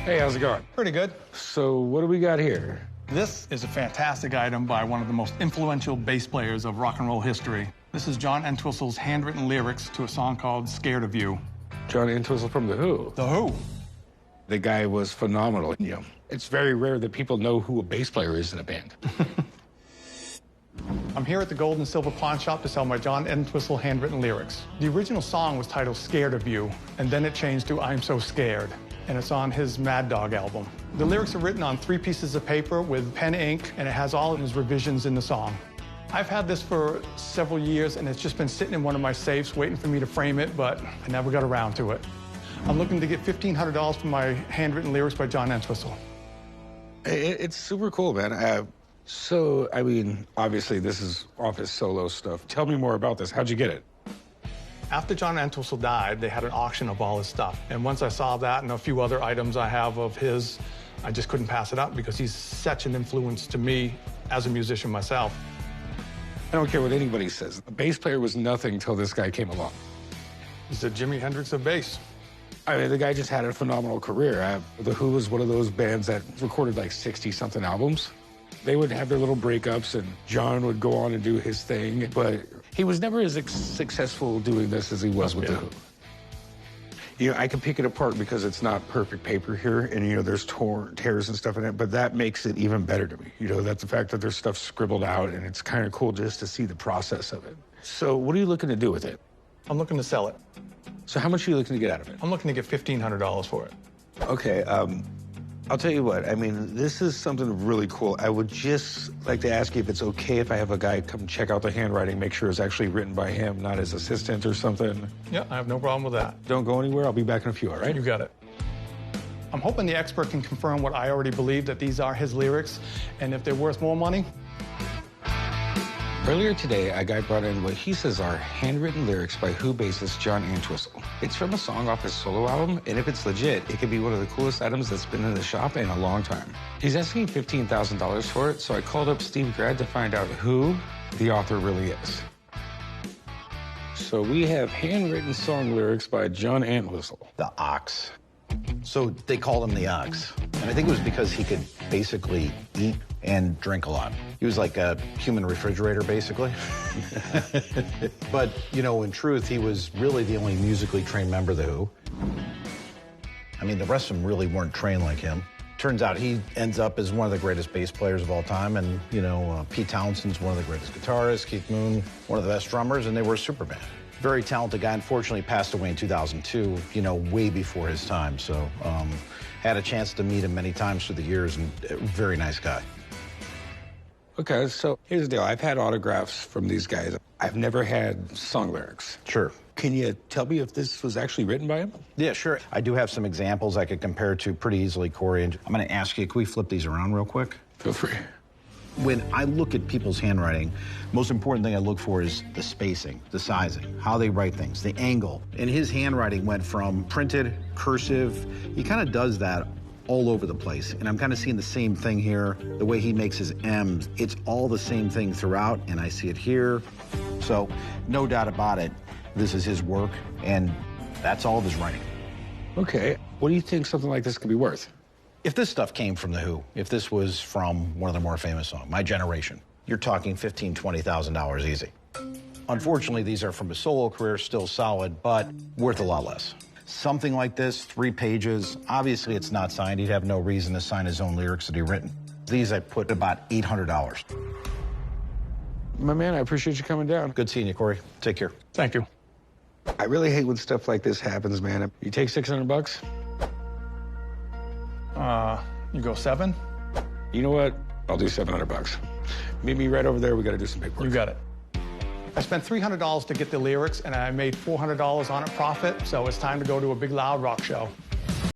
Hey, how's it going? Pretty good. So what do we got here? This is a fantastic item by one of the most influential bass players of rock and roll history. This is John Entwistle's handwritten lyrics to a song called Scared of You. John Entwistle from The Who. The Who. The guy was phenomenal. It's very rare that people know who a bass player is in a band. I'm here at the Gold and Silver Pawn Shop to sell my John Entwistle handwritten lyrics. The original song was titled Scared of You, and then it changed to I'm So Scared, and it's on his Mad Dog album. The lyrics are written on 3 pieces of paper with pen ink, and it has all of his revisions in the song. I've had this for several years, and it's just been sitting in one of my safes waiting for me to frame it, but I never got around to it. I'm looking to get $1,500 for my handwritten lyrics by John Entwistle. It's super cool, man. So, I mean, obviously this is off his solo stuff. Tell me more about this. How'd you get it? After John Entwistle died, they had an auction of all his stuff. And once I saw that and a few other items I have of his, I just couldn't pass it up because he's such an influence to me as a musician myself. I don't care what anybody says. A bass player was nothing till this guy came along. He's the Jimi Hendrix of bass. I mean, the guy just had a phenomenal career. The Who was one of those bands that recorded like 60-something albums. They would have their little breakups, and John would go on and do his thing, but he was never as successful doing this as he was with The Who. I can pick it apart because it's not perfect paper here, and, there's tears and stuff in it, but that makes it even better to me. That's the fact that there's stuff scribbled out, and it's kind of cool just to see the process of it. So what are you looking to do with it? I'm looking to sell it. So how much are you looking to get out of it? I'm looking to get $1,500 for it. Okay, I'll tell you what, I mean, this is something really cool. I would just like to ask you if it's okay if I have a guy come check out the handwriting, make sure it's actually written by him, not his assistant or something. Yeah, I have no problem with that. Don't go anywhere. I'll be back in a few, all right? You got it. I'm hoping the expert can confirm what I already believe, that these are his lyrics, and if they're worth more money. Earlier today, a guy brought in what he says are handwritten lyrics by Who bassist John Entwistle. It's from a song off his solo album, and if it's legit, it could be one of the coolest items that's been in the shop in a long time. He's asking $15,000 for it, so I called up Steve Grad to find out who the author really is. So we have handwritten song lyrics by John Entwistle. The Ox. So they called him the Ox. And I think it was because he could basically eat and drink a lot. He was like a human refrigerator, basically. But, in truth, he was really the only musically trained member of The Who. I mean, the rest of them really weren't trained like him. Turns out he ends up as one of the greatest bass players of all time. And, Pete Townshend's one of the greatest guitarists, Keith Moon, one of the best drummers, and they were a super band. Very talented guy. Unfortunately, passed away in 2002, way before his time. So had a chance to meet him many times through the years, and a very nice guy. Okay, so here's the deal. I've had autographs from these guys. I've never had song lyrics. Sure. Can you tell me if this was actually written by him? Yeah, sure. I do have some examples I could compare to pretty easily, Corey. And I'm going to ask you, can we flip these around real quick? Feel free. When I look at people's handwriting, most important thing I look for is the spacing, the sizing, how they write things, the angle. And his handwriting went from printed, cursive. He kind of does that all over the place. And I'm kind of seeing the same thing here, the way he makes his M's. It's all the same thing throughout, and I see it here. So no doubt about it, this is his work, and that's all of his writing. Okay. What do you think something like this could be worth? If this stuff came from The Who, if this was from one of their more famous songs, My Generation, you're talking $15,000, $20,000 easy. Unfortunately, these are from his solo career, still solid, but worth a lot less. Something like this, 3 pages, obviously it's not signed. He'd have no reason to sign his own lyrics that he written. These I put about $800. My man, I appreciate you coming down. Good seeing you, Corey. Take care. Thank you. I really hate when stuff like this happens, man. You take $600? You go 7? You know what? I'll do $700. Meet me right over there. We got to do some paperwork. You got it. I spent $300 to get the lyrics, and I made $400 on it profit, so it's time to go to a big, loud rock show.